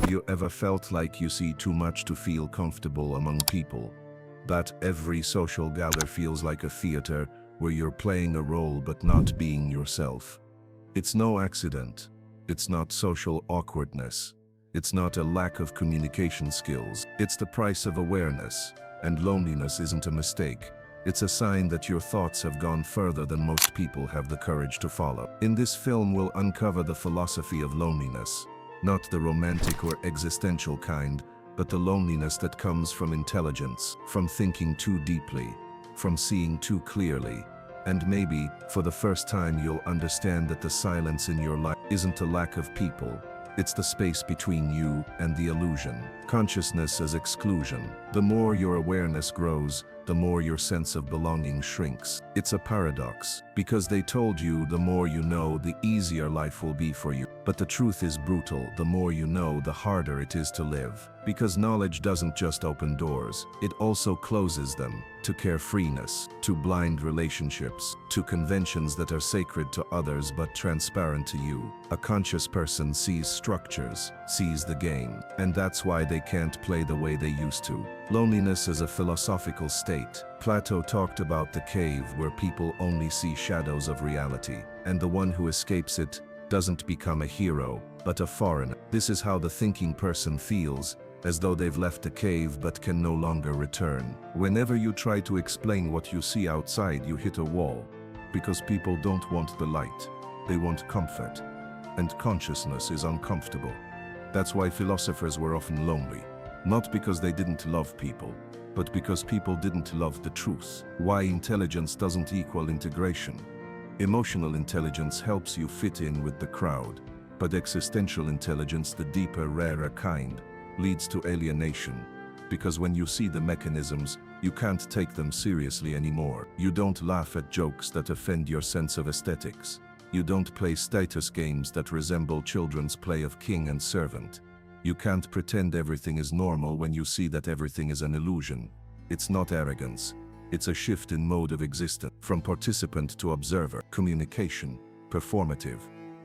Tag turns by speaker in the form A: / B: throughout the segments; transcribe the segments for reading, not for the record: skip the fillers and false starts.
A: you ever felt like you see too much to feel comfortable among people? That every social gather feels like a theater where you're playing a role but not being yourself. It's no accident. It's not social awkwardness. It's not a lack of communication skills. It's the price of awareness. And loneliness isn't a mistake. It's a sign that your thoughts have gone further than most people have the courage to follow. In this film, we'll uncover the philosophy of loneliness. Not the romantic or existential kind, but the loneliness that comes from intelligence, from thinking too deeply, from seeing too clearly. And maybe, for the first time, you'll understand that the silence in your life isn't a lack of people. It's the space between you and the illusion. Consciousness as exclusion. The more your awareness grows, the more your sense of belonging shrinks. It's a paradox, because they told you the more you know, the easier life will be for you. But the truth is brutal. The more you know, the harder it is to live. Because knowledge doesn't just open doors, it also closes them. To carefreeness, to blind relationships, to conventions that are sacred to others but transparent to you. A conscious person sees structures, sees the game, and that's why they can't play the way they used to. Loneliness is a philosophical state. Plato talked about the cave where people only see shadows of reality, and the one who escapes it doesn't become a hero, but a foreigner. This is how the thinking person feels, as though they've left a cave but can no longer return. Whenever you try to explain what you see outside, you hit a wall, because people don't want the light. They want comfort, and consciousness is uncomfortable. That's why philosophers were often lonely, not because they didn't love people, but because people didn't love the truth. Why intelligence doesn't equal integration. Emotional intelligence helps you fit in with the crowd, but existential intelligence, the deeper, rarer kind, leads to alienation, because when you see the mechanisms, you can't take them seriously anymore. You don't laugh at jokes that offend your sense of aesthetics. You don't play status games that resemble children's play of king and servant. You can't pretend everything is normal when you see that everything is an illusion. It's not arrogance. It's a shift in mode of existence, from participant to observer, communication, performative.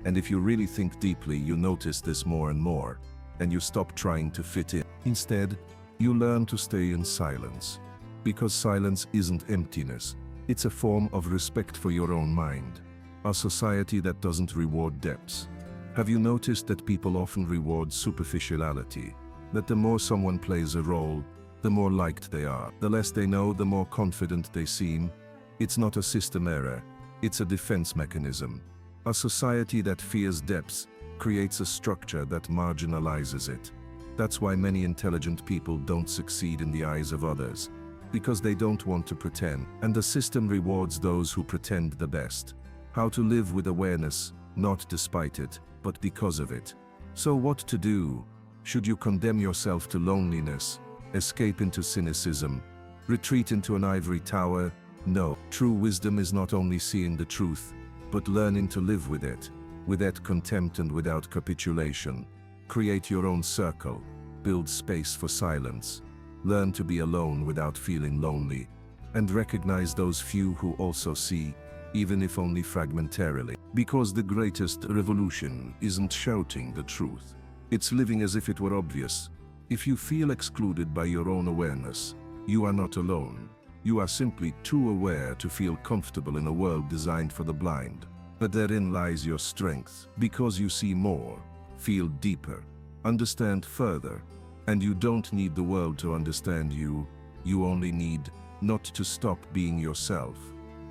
A: And if you really think deeply, you notice this more and more, and you stop trying to fit in. Instead, you learn to stay in silence. Because silence isn't emptiness. It's a form of respect for your own mind. A society that doesn't reward depths. Have you noticed that people often reward superficiality? That the more someone plays a role, the more liked they are. The less they know, the more confident they seem. It's not a system error. It's a defense mechanism. A society that fears depths creates a structure that marginalizes it. That's why many intelligent people don't succeed in the eyes of others, because they don't want to pretend, and the system rewards those who pretend the best. How to live with awareness, not despite it, but because of it. So what to do? Should you condemn yourself to loneliness, escape into cynicism, retreat into an ivory tower? No. True wisdom is not only seeing the truth, but learning to live with it, without contempt and without capitulation. Create your own circle, build space for silence, learn to be alone without feeling lonely, and recognize those few who also see, even if only fragmentarily. Because the greatest revolution isn't shouting the truth. It's living as if it were obvious. If you feel excluded by your own awareness, you are not alone. You are simply too aware to feel comfortable in a world designed for the blind. But therein lies your strength, because you see more, feel deeper, understand further, and you don't need the world to understand you. You only need not to stop being yourself.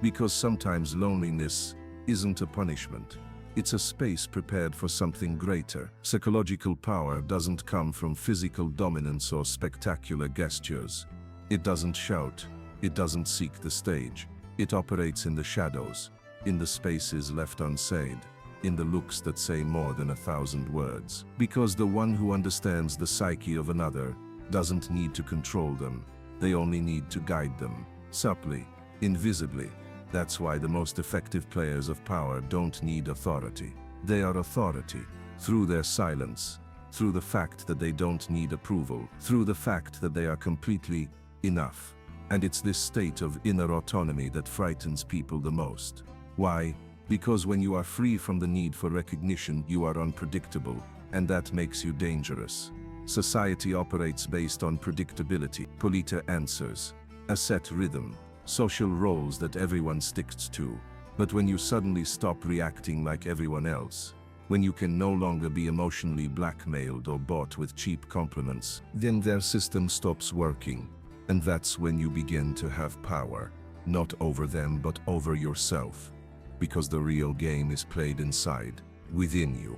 A: Because sometimes loneliness isn't a punishment. It's a space prepared for something greater. Psychological power doesn't come from physical dominance or spectacular gestures. It doesn't shout. It doesn't seek the stage. It operates in the shadows, in the spaces left unsaid, in the looks that say more than 1,000 words. Because the one who understands the psyche of another doesn't need to control them. They only need to guide them, subtly, invisibly. That's why the most effective players of power don't need authority. They are authority through their silence, through the fact that they don't need approval, through the fact that they are completely enough. And it's this state of inner autonomy that frightens people the most. Why? Because when you are free from the need for recognition, you are unpredictable, and that makes you dangerous. Society operates based on predictability, polite answers, a set rhythm, social roles that everyone sticks to. But when you suddenly stop reacting like everyone else, when you can no longer be emotionally blackmailed or bought with cheap compliments, then their system stops working. And that's when you begin to have power, not over them but over yourself. Because the real game is played inside, within you.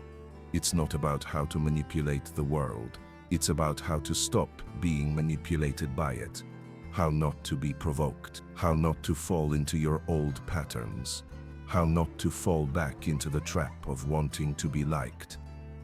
A: It's not about how to manipulate the world. It's about how to stop being manipulated by it. How not to be provoked. How not to fall into your old patterns. How not to fall back into the trap of wanting to be liked.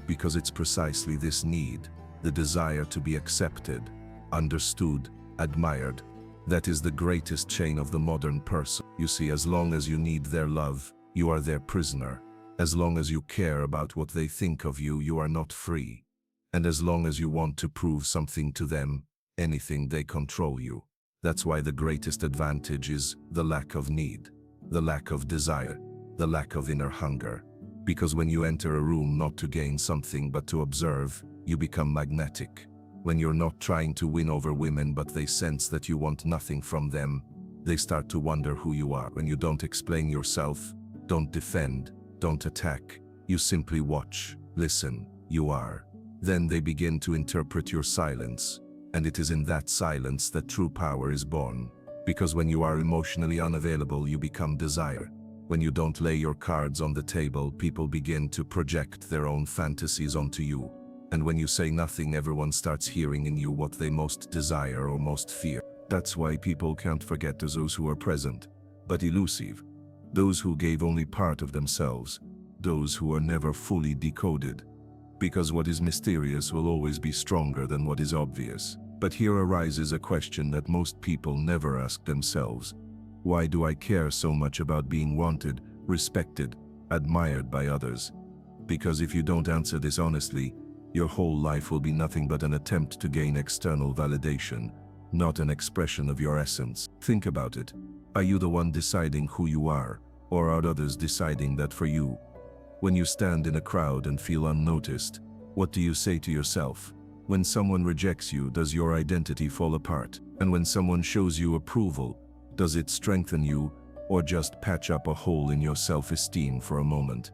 A: Because it's precisely this need, the desire to be accepted, understood, admired, that is the greatest chain of the modern person. You see, as long as you need their love, you are their prisoner. As long as you care about what they think of you, you are not free. And as long as you want to prove something to them, anything, they control you. That's why the greatest advantage is the lack of need, the lack of desire, the lack of inner hunger. Because when you enter a room not to gain something but to observe, you become magnetic. When you're not trying to win over women but they sense that you want nothing from them, they start to wonder who you are. When you don't explain yourself, don't defend, don't attack, you simply watch, listen, you are. Then they begin to interpret your silence, and it is in that silence that true power is born. Because when you are emotionally unavailable, you become desire. When you don't lay your cards on the table, people begin to project their own fantasies onto you. And when you say nothing, everyone starts hearing in you what they most desire or most fear. That's why people can't forget those who are present, but elusive. Those who gave only part of themselves. Those who are never fully decoded. Because what is mysterious will always be stronger than what is obvious. But here arises a question that most people never ask themselves. Why do I care so much about being wanted, respected, admired by others? Because if you don't answer this honestly, your whole life will be nothing but an attempt to gain external validation, not an expression of your essence. Think about it. Are you the one deciding who you are, or are others deciding that for you? When you stand in a crowd and feel unnoticed, what do you say to yourself? When someone rejects you, does your identity fall apart? And when someone shows you approval, does it strengthen you, or just patch up a hole in your self-esteem for a moment?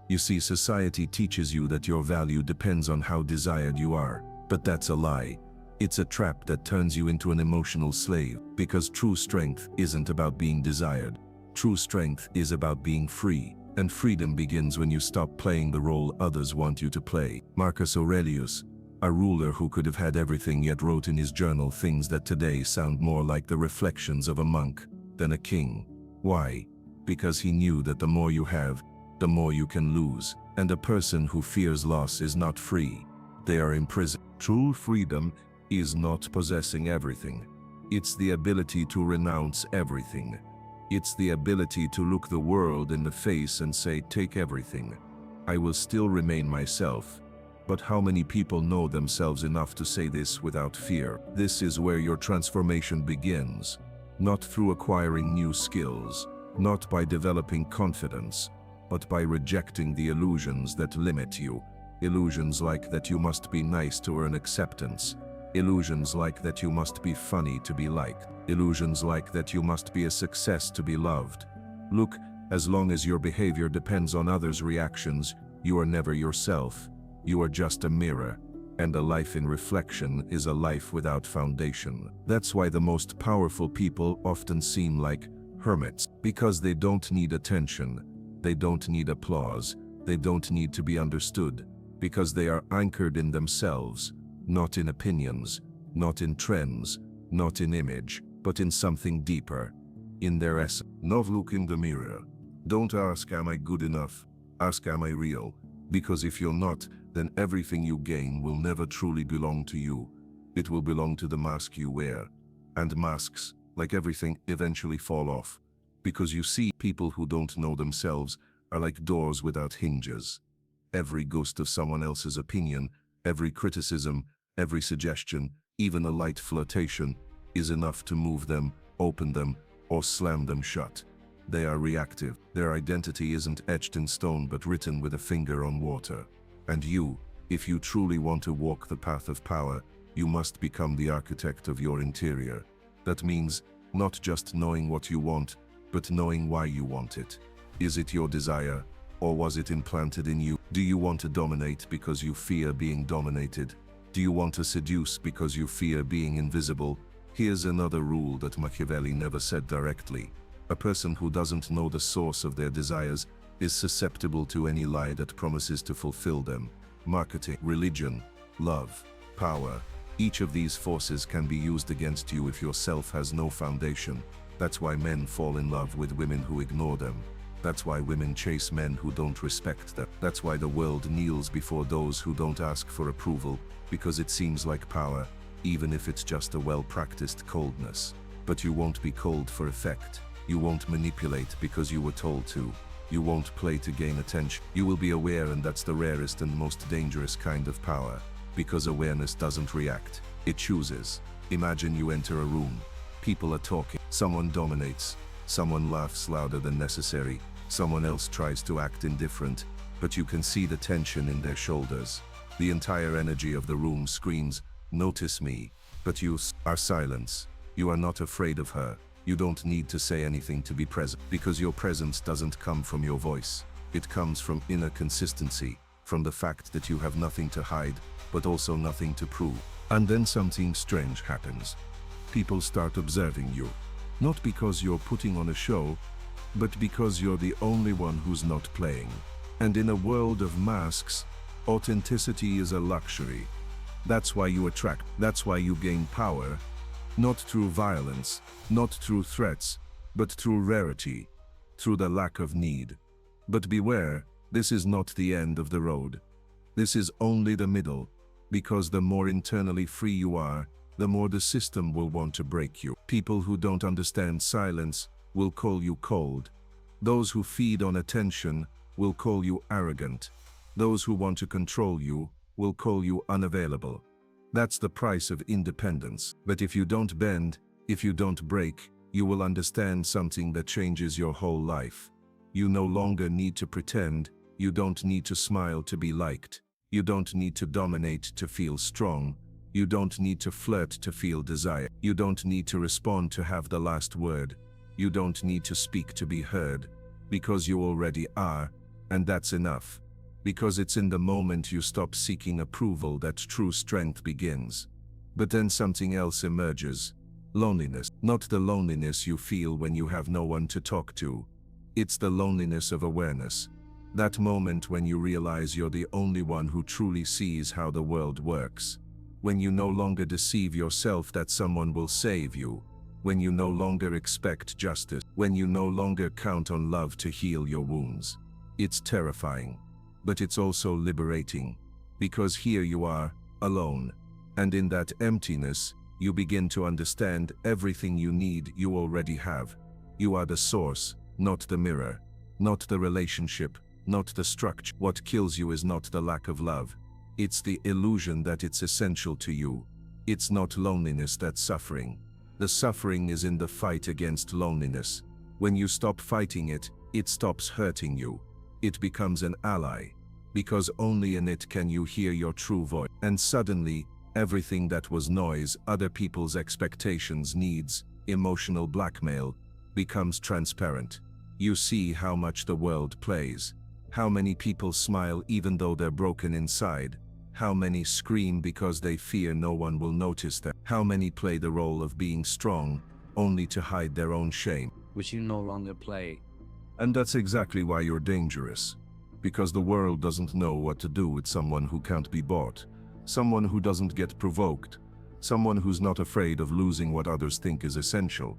A: You see, society teaches you that your value depends on how desired you are, but that's a lie. It's a trap that turns you into an emotional slave, because true strength isn't about being desired. True strength is about being free, and freedom begins when you stop playing the role others want you to play. Marcus Aurelius, a ruler who could have had everything, yet wrote in his journal things that today sound more like the reflections of a monk than a king. Why? Because he knew that the more you have, the more you can lose, and a person who fears loss is not free. They are imprisoned. True freedom is not possessing everything. It's the ability to renounce everything. It's the ability to look the world in the face and say, take everything. I will still remain myself. But how many people know themselves enough to say this without fear? This is where your transformation begins. Not through acquiring new skills, not by developing confidence, but by rejecting the illusions that limit you. Illusions like that you must be nice to earn acceptance. Illusions like that you must be funny to be liked. Illusions like that you must be a success to be loved. Look, as long as your behavior depends on others' reactions, you are never yourself. You are just a mirror, and a life in reflection is a life without foundation. That's why the most powerful people often seem like hermits, because they don't need attention, they don't need applause, they don't need to be understood, because they are anchored in themselves, not in opinions, not in trends, not in image, but in something deeper, in their essence. Not look in the mirror. Don't ask, am I good enough? Ask, am I real? Because if you're not, then everything you gain will never truly belong to you. It will belong to the mask you wear. And masks, like everything, eventually fall off. Because you see, people who don't know themselves are like doors without hinges. Every ghost of someone else's opinion, every criticism, every suggestion, even a light flirtation, is enough to move them, open them, or slam them shut. They are reactive. Their identity isn't etched in stone but written with a finger on water. And you, If you truly want to walk the path of power, you must become the architect of your interior. That means not just knowing what you want, but knowing why you want it. Is it your desire, or was it implanted in you? Do you want to dominate because you fear being dominated? Do you want to seduce because you fear being invisible? Here's another rule that Machiavelli never said directly. A person who doesn't know the source of their desires is susceptible to any lie that promises to fulfill them. Marketing, religion, love, power. Each of these forces can be used against you if your self has no foundation. That's why men fall in love with women who ignore them. That's why women chase men who don't respect them. That's why the world kneels before those who don't ask for approval, because it seems like power, even if it's just a well-practiced coldness. But you won't be cold for effect. You won't manipulate because you were told to. You won't play to gain attention. You will be aware, and that's the rarest and most dangerous kind of power. Because awareness doesn't react, it chooses. Imagine you enter a room. People are talking. Someone dominates. Someone laughs louder than necessary. Someone else tries to act indifferent, but you can see the tension in their shoulders. The entire energy of the room screams, "Notice me," but you are silence. You are not afraid of her. You don't need to say anything to be present, because your presence doesn't come from your voice. It comes from inner consistency, from the fact that you have nothing to hide, but also nothing to prove. And then something strange happens. People start observing you. Not because you're putting on a show, but because you're the only one who's not playing. And in a world of masks, authenticity is a luxury. That's why you attract. That's why you gain power. Not through violence, not through threats, but through rarity, through the lack of need. But beware, this is not the end of the road. This is only the middle, because the more internally free you are, the more the system will want to break you. People who don't understand silence will call you cold. Those who feed on attention will call you arrogant. Those who want to control you will call you unavailable. That's the price of independence. But if you don't bend, if you don't break, you will understand something that changes your whole life. You no longer need to pretend. You don't need to smile to be liked. You don't need to dominate to feel strong. You don't need to flirt to feel desire. You don't need to respond to have the last word. You don't need to speak to be heard, because you already are, and that's enough. Because it's in the moment you stop seeking approval that true strength begins. But then something else emerges. Loneliness. Not the loneliness you feel when you have no one to talk to. It's the loneliness of awareness. That moment when you realize you're the only one who truly sees how the world works. When you no longer deceive yourself that someone will save you. When you no longer expect justice. When you no longer count on love to heal your wounds. It's terrifying. But it's also liberating, because here you are, alone, and in that emptiness, you begin to understand everything you need you already have. You are the source, not the mirror, not the relationship, not the structure. What kills you is not the lack of love. It's the illusion that it's essential to you. It's not loneliness that's suffering. The suffering is in the fight against loneliness. When you stop fighting it, it stops hurting you. It becomes an ally, because only in it can you hear your true voice. And suddenly, everything that was noise, other people's expectations, needs, emotional blackmail, becomes transparent. You see how much the world plays, how many people smile even though they're broken inside, how many scream because they fear no one will notice them, how many play the role of being strong, only to hide their own shame.
B: Which you no longer play.
A: And that's exactly why you're dangerous. Because the world doesn't know what to do with someone who can't be bought, someone who doesn't get provoked, someone who's not afraid of losing what others think is essential.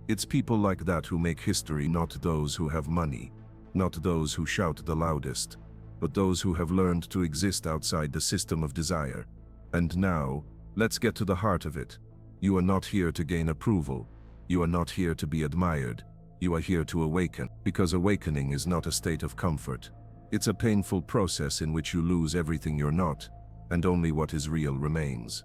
A: It's people like that who make history, not those who have money, not those who shout the loudest, but those who have learned to exist outside the system of desire. And now, let's get to the heart of it. You are not here to gain approval. You are not here to be admired. You are here to awaken, because awakening is not a state of comfort. It's a painful process in which you lose everything you're not, and only what is real remains.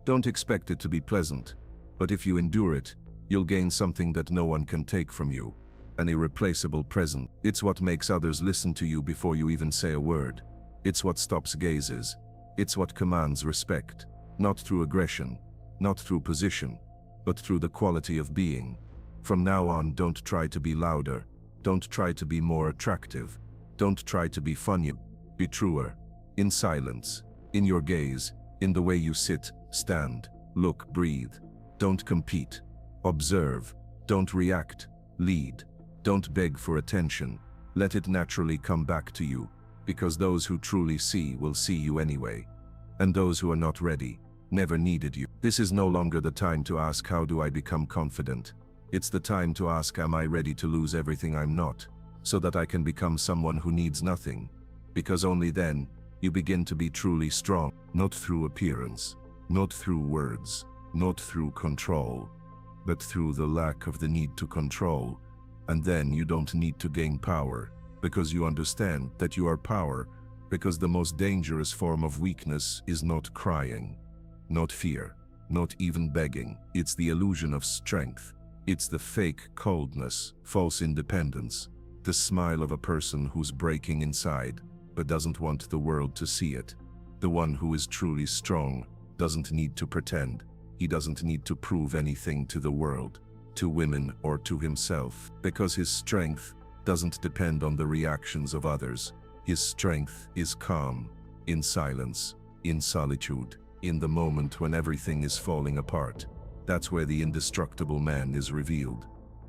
A: Don't expect it to be pleasant, but if you endure it, you'll gain something that no one can take from you, an irreplaceable presence. It's what makes others listen to you before you even say a word. It's what stops gazes. It's what commands respect, not through aggression, not through position, but through the quality of being. From now on, don't try to be louder. Don't try to be more attractive. Don't try to be funnier. Be truer. In silence, in your gaze, in the way you sit, stand, look, breathe. Don't compete. Observe. Don't react. Lead. Don't beg for attention. Let it naturally come back to you, because those who truly see will see you anyway. And those who are not ready never needed you. This is no longer the time to ask, how do I become confident? It's the time to ask, am I ready to lose everything I'm not, so that I can become someone who needs nothing? Because only then, you begin to be truly strong, not through appearance, not through words, not through control, but through the lack of the need to control. And then you don't need to gain power, because you understand that you are power, because the most dangerous form of weakness is not crying, not fear, not even begging. It's the illusion of strength. It's the fake coldness, false independence, the smile of a person who's breaking inside, but doesn't want the world to see it. The one who is truly strong doesn't need to pretend. He doesn't need to prove anything to the world, to women or to himself, because his strength doesn't depend on the reactions of others. His strength is calm, in silence, in solitude, in the moment when everything is falling apart. That's where the indestructible man is revealed.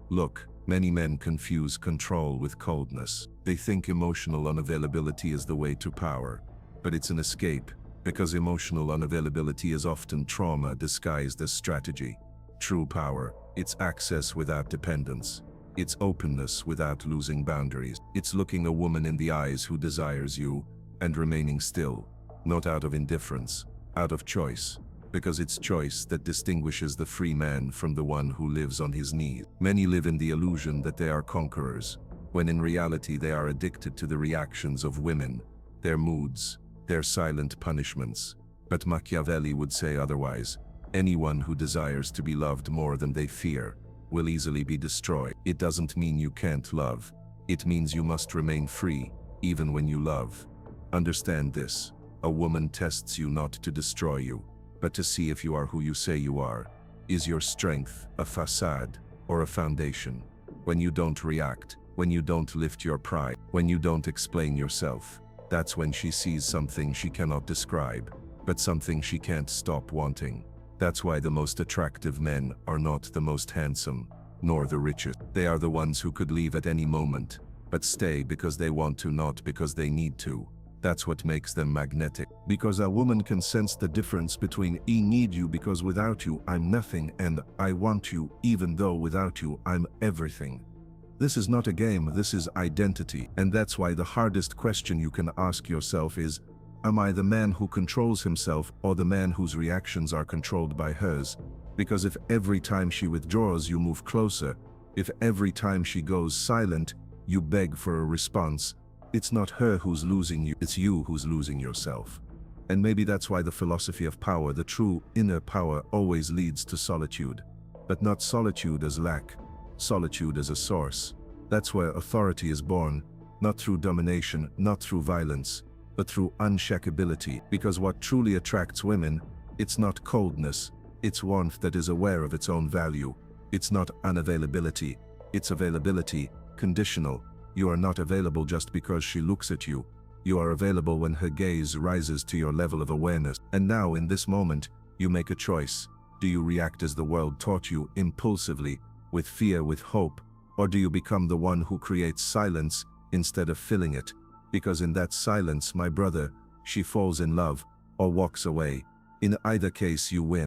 A: Look, many men confuse control with coldness. They think emotional unavailability is the way to power, but it's an escape, because emotional unavailability is often trauma disguised as strategy. True power, it's access without dependence. It's openness without losing boundaries. It's looking a woman in the eyes who desires you and remaining still, not out of indifference, out of choice, because it's choice that distinguishes the free man from the one who lives on his knees. Many live in the illusion that they are conquerors, when in reality they are addicted to the reactions of women, their moods, their silent punishments. But Machiavelli would say otherwise. Anyone who desires to be loved more than they fear will easily be destroyed. It doesn't mean you can't love. It means you must remain free, even when you love. Understand this. A woman tests you not to destroy you, but to see if you are who you say you are. Is your strength a facade or a foundation? When you don't react, when you don't lift your pride, when you don't explain yourself, that's when she sees something she cannot describe, but something she can't stop wanting. That's why the most attractive men are not the most handsome, nor the richest. They are the ones who could leave at any moment, but stay because they want to, not because they need to. That's what makes them magnetic. Because a woman can sense the difference between I need you because without you I'm nothing, and I want you even though without you I'm everything. This is not a game, this is identity. And that's why the hardest question you can ask yourself is, am I the man who controls himself or the man whose reactions are controlled by hers? Because if every time she withdraws you move closer, if every time she goes silent you beg for a response, it's not her who's losing you, it's you who's losing yourself. And maybe that's why the philosophy of power, the true inner power, always leads to solitude. But not solitude as lack, solitude as a source. That's where authority is born, not through domination, not through violence, but through unshakability. Because what truly attracts women, it's not coldness, it's warmth that is aware of its own value. It's not unavailability, it's availability, conditional. You are not available just because she looks at you. You are available when her gaze rises to your level of awareness. And now, in this moment, you make a choice. Do you react as the world taught you, impulsively, with fear, with hope? Or do you become the one who creates silence instead of filling it? Because in that silence, my brother, she falls in love or walks away. In either case, you win.